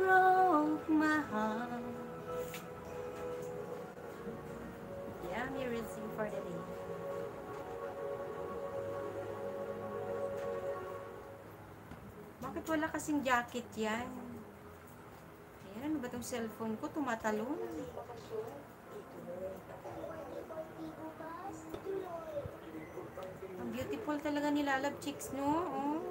broke my heart. Yeah, I'm here sing for the day. Bakit wala kasing jacket yan? Ayan, ano ba itong cellphone ko? Tumatalon. Ang beautiful talaga nila Love Chicks, no? Oh.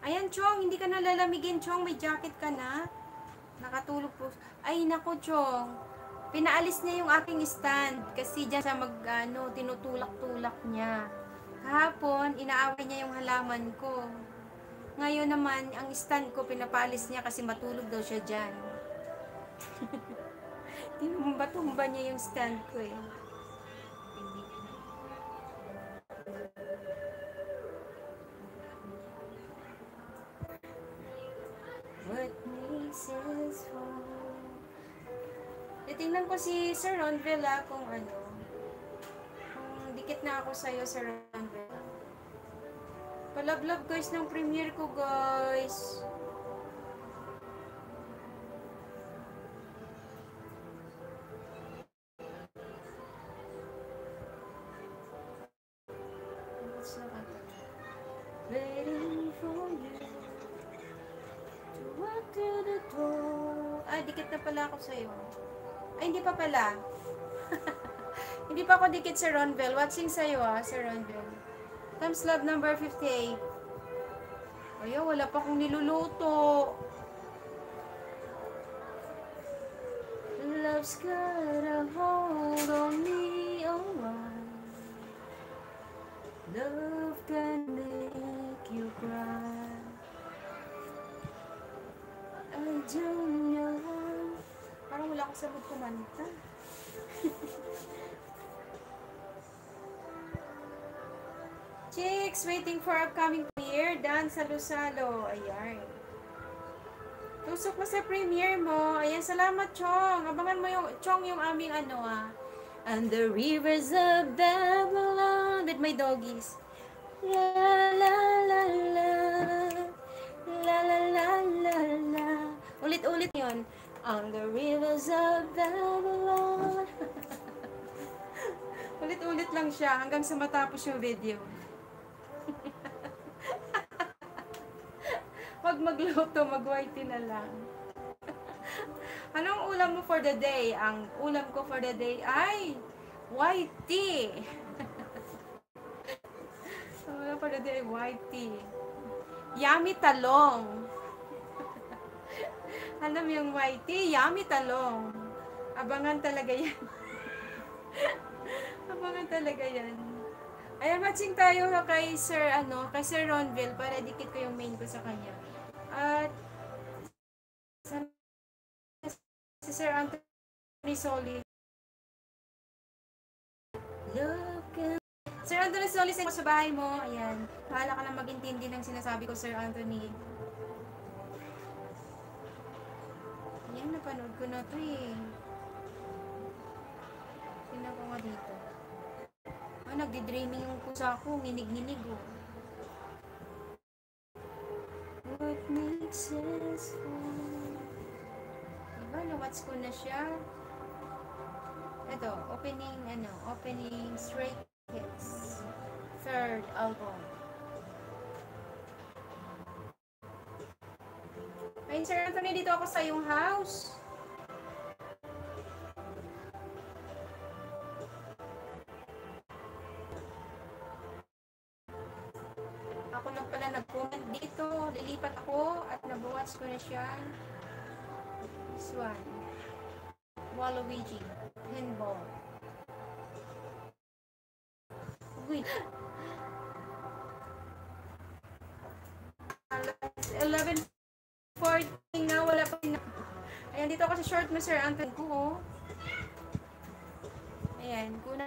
Ayan, Chong, hindi ka nalalamigin, Chong. May jacket ka na. Nakatulog po. Ay, nako, Chong. Pinaalis niya yung aking stand kasi dyan sa tinutulak-tulak niya. Kahapon, inaaway niya yung halaman ko. Ngayon naman, ang stand ko, pinapaalis niya kasi matulog daw siya dyan. Tinumba-tumba niya yung stand ko eh. What makes us fall? Titingnan ko si Sir Ronvel kung kung dikit na ako sa'yo, Sir Ronvel. Palab-lab guys ng premiere ko, guys. Waiting for you to walk through the door. Ay, dikit na pala ako sa'yo. Ay, hindi pa pala. Hindi pa ako dikit, Sir Ronvel. Watching sa'yo, Sir Ronvel. Thumbs love number 58. Ayaw, wala pa akong niluluto. Love's got a hold on me, oh my. Love can make you cry. I don't know. Parang wala akong sabog kumanta. Chicks, waiting for upcoming premiere. Dan Salo-Salo. Ayan. Tusok mo sa premiere mo. Ayan, salamat, Chong. Abangan mo yung, Chong, yung aming And the rivers of Babylon with my doggies. La la la la. La la la la la. Ulit-ulit yun. On the rivers of Babylon. Ulit-ulit lang siya hanggang sa matapos yung video. Wag magluto, mag-whitey na lang. Anong ulam mo for the day? Ang ulam ko for the day ay whitey. Ang ulam for the day ay whitey. Yummy talong. Alam yung whitey, yummy talong. Abangan talaga yan. Abangan talaga yan. Ayan, matching tayo kay Sir, kay Sir Ronvel para dikit ko yung main ko sa kanya. At si Sir Anthony Solis. Sir Anthony Solis, sa bahay mo. Ayan. Bahala ka lang mag-intindi ng sinasabi ko, Sir Anthony. Ayan, napanood ko na ito eh. Tingnan ko nga dito. Nagdi-dreaming yung pusa ko. Nginig-nginig oh. What makes us fall? Diba, na-watch ko na siya. Ito, opening Stray Kids. Third album. Ay, Sir Anthony, dito ako sa iyong house. Ako lang pala nag-comment dito. Lilipat ako at nag-watch ko na siya. This one. Waluigi. Pinball. Wait. 11:40 na. Wala pa rin. Ayan, dito ako sa short mo, Sir Anthony ko. Ayan, kuna